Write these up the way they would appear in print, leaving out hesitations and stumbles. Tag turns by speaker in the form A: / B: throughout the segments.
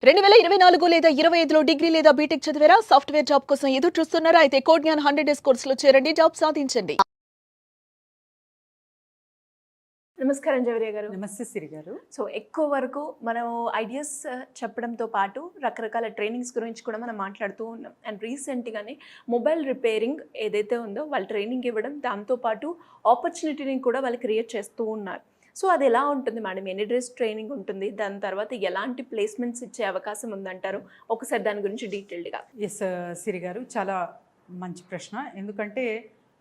A: 2024 లేదా 25లో డిగ్రీ లేదా బీటెక్ చదివారా? సాఫ్ట్‌వేర్ జాబ్ కోసం ఎదురు చూస్తున్నారా? అయితే కోడ్ జ్ఞాన్ 100 డేస్ కోర్సులో చేరండి. జాబ్ సాధించండి. నమస్కారం జవరియా గారు.
B: నమస్తే సిరి గారు.
A: సో ఎక్కువ వరకు మనం ఐడియాస్ చెప్పడంతో పాటు రకరకాల ట్రైనింగ్స్ గురించి కూడా మనం మాట్లాడుతూ ఉన్నాం. అండ్ రీసెంట్‌గానే మొబైల్ రిపేరింగ్ ఏదైతే ఉందో వాళ్ళు ట్రైనింగ్ ఇవ్వడం, దాంతో పాటు ఆపర్చునిటీని కూడా వాళ్ళు క్రియేట్ చేస్తూ ఉన్నారు. సో అది ఎలా ఉంటుంది మేడం? ఎన్ని డేస్ ట్రైనింగ్ ఉంటుంది? దాని తర్వాత ఎలాంటి ప్లేస్మెంట్స్ ఇచ్చే అవకాశం ఉందంటారు? ఒకసారి దాని గురించి డీటెయిల్డ్‌గా.
B: ఎస్ సిరి గారు, చాలా మంచి ప్రశ్న. ఎందుకంటే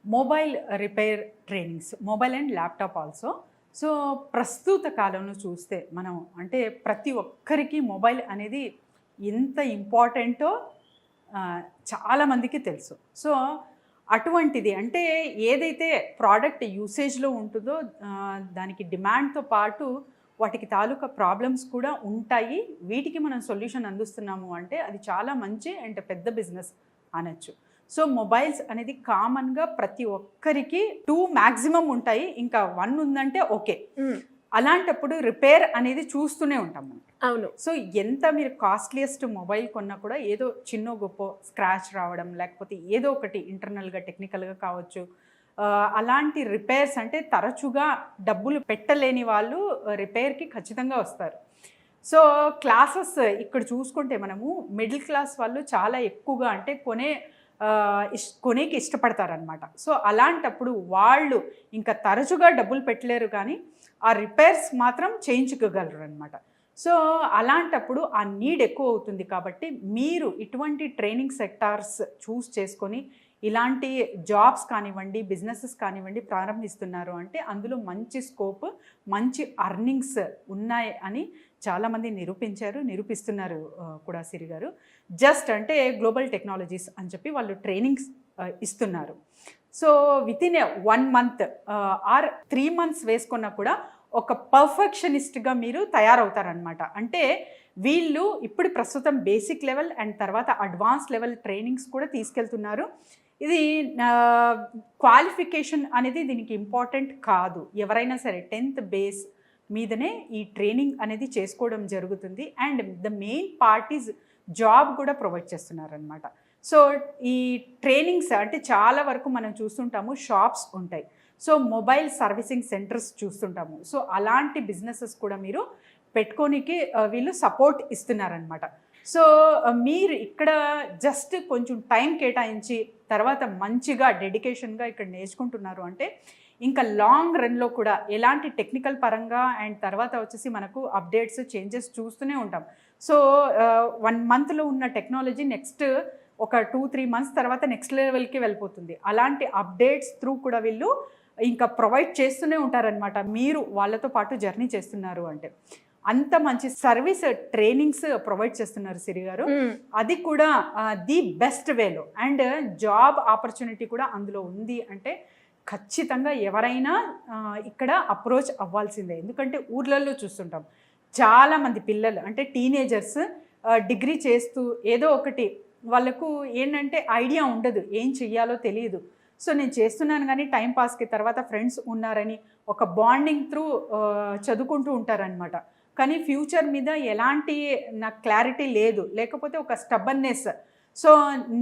B: mobile repair trainings, mobile and laptop also. So ప్రస్తుత కాలంలో చూస్తే మనం అంటే ప్రతి ఒక్కరికి మొబైల్ అనేది ఎంత ఇంపార్టెంటో చాలామందికి తెలుసు. సో అటువంటిది అంటే ఏదైతే ప్రోడక్ట్ యూసేజ్లో ఉంటుందో దానికి డిమాండ్తో పాటు వాటికి తాలూకా ప్రాబ్లమ్స్ కూడా ఉంటాయి. వీటికి మనం సొల్యూషన్ అందిస్తున్నాము అంటే అది చాలా మంచి అండ్ పెద్ద బిజినెస్ అనొచ్చు. సో మొబైల్స్ అనేది కామన్గా ప్రతి ఒక్కరికి 2 మ్యాక్సిమం ఉంటాయి, ఇంకా 1 ఉందంటే ఓకే. అలాంటప్పుడు రిపేర్ అనేది చూస్తూనే ఉంటాం మనం.
A: అవును.
B: సో ఎంత మీరు కాస్ట్లీయెస్ట్ మొబైల్ కొన్నా కూడా ఏదో చిన్న గొప్ప స్క్రాచ్ రావడం, లేకపోతే ఏదో ఒకటి ఇంటర్నల్గా టెక్నికల్గా కావచ్చు. అలాంటి రిపేర్స్ అంటే తరచుగా డబ్బులు పెట్టలేని వాళ్ళు రిపేర్కి ఖచ్చితంగా వస్తారు. సో క్లాసెస్ ఇక్కడ చూసుకుంటే మనము మిడిల్ క్లాస్ వాళ్ళు చాలా ఎక్కువగా అంటే కొనేకి ఇష్టపడతారనమాట. సో అలాంటప్పుడు వాళ్ళు ఇంకా తరచుగా డబ్బులు పెట్టలేరు, కానీ ఆ రిపేర్స్ మాత్రం చేయించుకోగలరు అనమాట. సో అలాంటప్పుడు ఆ నీడ్ ఎక్కువ అవుతుంది. కాబట్టి మీరు ఇటువంటి ట్రైనింగ్ సెక్టార్స్ చూస్ చేసుకొని ఇలాంటి జాబ్స్ కానివ్వండి, బిజినెసెస్ కానివ్వండి ప్రారంభిస్తున్నారు అంటే అందులో మంచి స్కోప్, మంచి అర్నింగ్స్ ఉన్నాయి అని చాలామంది నిరూపిస్తున్నారు కూడా సిరి గారు. జస్ట్ అంటే గ్లోబల్ టెక్నాలజీస్ అని చెప్పి వాళ్ళు ట్రైనింగ్స్ ఇస్తున్నారు. So within 1 month or 3 months వేసుకున్నా కూడా ఒక పర్ఫెక్షనిస్ట్గా మీరు తయారవుతారనమాట. అంటే వీళ్ళు ఇప్పుడు ప్రస్తుతం బేసిక్ లెవెల్ అండ్ తర్వాత అడ్వాన్స్ లెవెల్ ట్రైనింగ్స్ కూడా తీసుకెళ్తున్నారు. ఇది క్వాలిఫికేషన్ అనేది దీనికి ఇంపార్టెంట్ కాదు. ఎవరైనా సరే 10th బేస్ మీదనే ఈ ట్రైనింగ్ అనేది చేసుకోవడం జరుగుతుంది. And the main part is job కూడా ప్రొవైడ్ చేస్తున్నారనమాట. సో ఈ ట్రైనింగ్స్ అంటే చాలా వరకు మనం చూస్తుంటాము, షాప్స్ ఉంటాయి. సో మొబైల్ సర్వీసింగ్ సెంటర్స్ చూస్తుంటాము. సో అలాంటి బిజినెసెస్ కూడా మీరు పెట్టుకోనికి వీళ్ళు సపోర్ట్ ఇస్తున్నారనమాట. సో మీరు ఇక్కడ జస్ట్ కొంచెం టైం కేటాయించి తర్వాత మంచిగా డెడికేషన్గా ఇక్కడ నేర్చుకుంటున్నారు అంటే ఇంకా లాంగ్ రన్లో కూడా ఎలాంటి టెక్నికల్ పరంగా అండ్ తర్వాత వచ్చేసి మనకు అప్డేట్స్, చేంజెస్ చూస్తూనే ఉంటాం. సో 1 మంత్లో ఉన్న టెక్నాలజీ నెక్స్ట్ ఒక 2-3 మంత్స్ తర్వాత నెక్స్ట్ లెవెల్కి వెళ్ళిపోతుంది. అలాంటి అప్డేట్స్ త్రూ కూడా వీళ్ళు ఇంకా ప్రొవైడ్ చేస్తూనే ఉంటారనమాట. మీరు వాళ్ళతో పాటు జర్నీ చేస్తున్నారు అంటే అంత మంచి సర్వీస్ ట్రైనింగ్స్ ప్రొవైడ్ చేస్తున్నారు సిరి గారు. అది కూడా ది బెస్ట్ వేలో. అండ్ జాబ్ ఆపర్చునిటీ కూడా అందులో ఉంది అంటే ఖచ్చితంగా ఎవరైనా ఇక్కడ అప్రోచ్ అవ్వాల్సిందే. ఎందుకంటే ఊర్లలో చూస్తుంటాం చాలామంది పిల్లలు అంటే టీనేజర్స్ డిగ్రీ చేస్తూ ఏదో ఒకటి వాళ్ళకు ఏంటంటే ఐడియా ఉండదు, ఏం చెయ్యాలో తెలియదు. సో నేను చేస్తున్నాను కానీ టైంపాస్కి తర్వాత ఫ్రెండ్స్ ఉన్నారని ఒక బాండింగ్ త్రూ చదువుకుంటూ ఉంటారనమాట. కానీ ఫ్యూచర్ మీద ఎలాంటి నాకు క్లారిటీ లేదు, లేకపోతే ఒక స్టబ్బన్నెస్. సో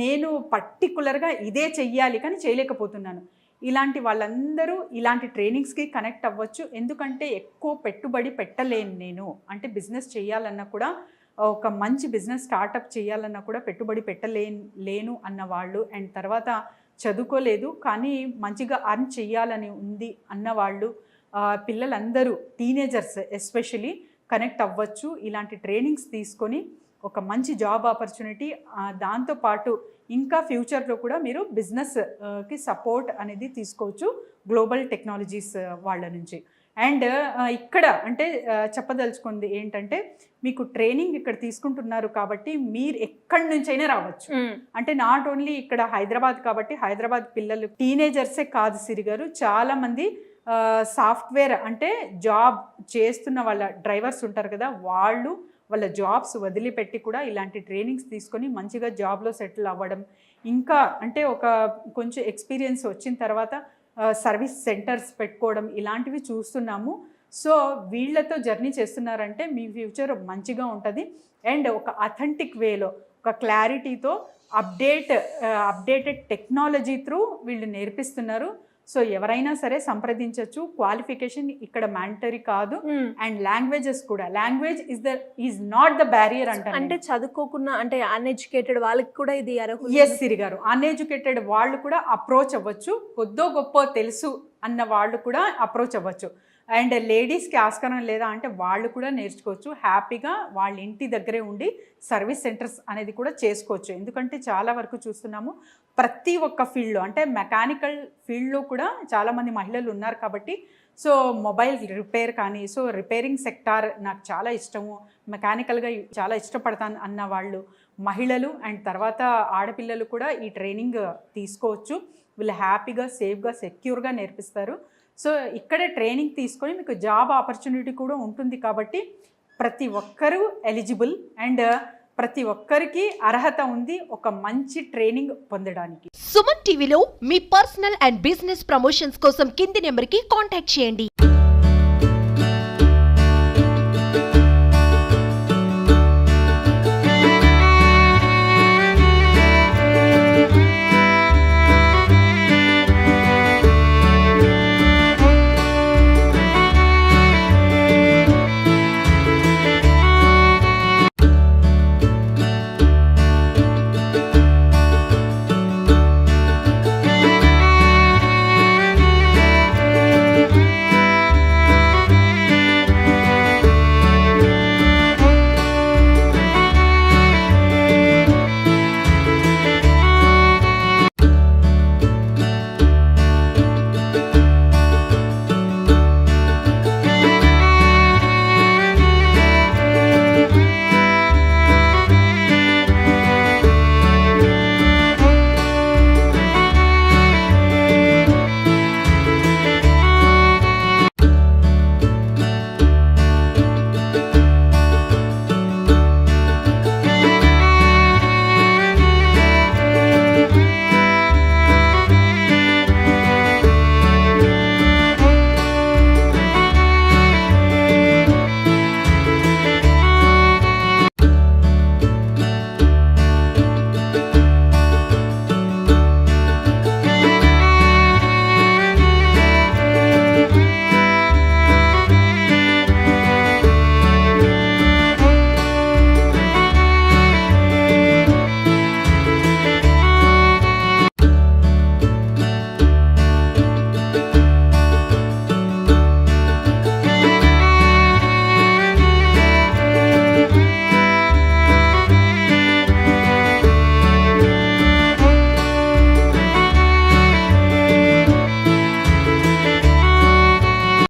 B: నేను పర్టికులర్గా ఇదే చెయ్యాలి కానీ చేయలేకపోతున్నాను. ఇలాంటి వాళ్ళందరూ ఇలాంటి ట్రైనింగ్స్కి కనెక్ట్ అవ్వచ్చు. ఎందుకంటే ఎక్కువ పెట్టుబడి పెట్టలేను నేను, అంటే బిజినెస్ చేయాలన్నా కూడా ఒక మంచి బిజినెస్ స్టార్టప్ చేయాలన్నా కూడా పెట్టుబడి పెట్టలేను అన్న వాళ్ళు, అండ్ తర్వాత చదువుకోలేదు కానీ మంచిగా అర్న్ చేయాలని ఉంది అన్నవాళ్ళు, పిల్లలందరూ టీనేజర్స్ ఎస్పెషలీ కనెక్ట్ అవ్వచ్చు. ఇలాంటి ట్రైనింగ్స్ తీసుకొని ఒక మంచి జాబ్ ఆపర్చునిటీ, దాంతోపాటు ఇంకా ఫ్యూచర్లో కూడా మీరు బిజినెస్కి సపోర్ట్ అనేది తీసుకోవచ్చు గ్లోబల్ టెక్నాలజీస్ వాళ్ళ నుంచి. అండ్ ఇక్కడ అంటే చెప్పదలుచుకుంది ఏంటంటే మీకు ట్రైనింగ్ ఇక్కడ తీసుకుంటున్నారు కాబట్టి మీరు ఎక్కడి నుంచైనా రావచ్చు. అంటే నాట్ ఓన్లీ ఇక్కడ హైదరాబాద్ కాబట్టి హైదరాబాద్ పిల్లలు టీనేజర్సే కాదు సిరి గారు, చాలామంది సాఫ్ట్వేర్ అంటే జాబ్ చేస్తున్న వాళ్ళ డ్రైవర్స్ ఉంటారు కదా, వాళ్ళ జాబ్స్ వదిలిపెట్టి కూడా ఇలాంటి ట్రైనింగ్స్ తీసుకొని మంచిగా జాబ్లో సెటిల్ అవ్వడం, ఇంకా అంటే ఒక కొంచెం ఎక్స్పీరియన్స్ వచ్చిన తర్వాత సర్వీస్ సెంటర్స్ పెట్టుకోవడం ఇలాంటివి చూస్తున్నాము. సో వీళ్ళతో జర్నీ చేస్తున్నారంటే మీ ఫ్యూచర్ మంచిగా ఉంటుంది. అండ్ ఒక అథెంటిక్ వేలో, ఒక క్లారిటీతో అప్డేటెడ్ టెక్నాలజీ త్రూ వీళ్ళు నేర్పిస్తున్నారు. సో ఎవరైనా సరే సంప్రదించవచ్చు. క్వాలిఫికేషన్ ఇక్కడ మ్యాండటరీ కాదు. అండ్ లాంగ్వేజెస్ కూడా, language is not the barrier
A: అంటే చదువుకోకుండా అంటే అన్ఎడ్యుకేటెడ్ వాళ్ళకి కూడా ఇది
B: ఎస్ సిరి గారు, అన్ఎడ్యుకేటెడ్ వాళ్ళు కూడా అప్రోచ్ అవ్వచ్చు. కొద్దో గొప్ప తెలుసు అన్న వాళ్ళు కూడా అప్రోచ్ అవ్వచ్చు. అండ్ లేడీస్కి ఆస్కారం లేదా అంటే వాళ్ళు కూడా నేర్చుకోవచ్చు. హ్యాపీగా వాళ్ళ ఇంటి దగ్గరే ఉండి సర్వీస్ సెంటర్స్ అనేది కూడా చేసుకోవచ్చు. ఎందుకంటే చాలా వరకు చూస్తున్నాము ప్రతి ఒక్క ఫీల్డ్లో, అంటే మెకానికల్ ఫీల్డ్లో కూడా చాలామంది మహిళలు ఉన్నారు కాబట్టి, సో మొబైల్ రిపేర్ కానీ, సో రిపేరింగ్ సెక్టార్ నాకు చాలా ఇష్టము, మెకానికల్గా చాలా ఇష్టపడతాను అన్న వాళ్ళు మహిళలు అండ్ తర్వాత ఆడపిల్లలు కూడా ఈ ట్రైనింగ్ తీసుకోవచ్చు. వీళ్ళు హ్యాపీగా, సేఫ్గా, సెక్యూర్గా నేర్పిస్తారు. సో ఇక్కడే ట్రైనింగ్ తీసుకొని మీకు జాబ్ ఆపర్చునిటీ కూడా ఉంటుంది కాబట్టి ప్రతి ఒక్కరూ ఎలిజిబుల్ అండ్ ప్రతి ఒక్కరికి అర్హత ఉంది ఒక మంచి ట్రైనింగ్ పొందడానికి.
C: సుమన్ టీవీలో మీ పర్సనల్ అండ్ బిజినెస్ ప్రమోషన్స్ కోసం కింది నెంబర్కి కాంటాక్ట్ చేయండి.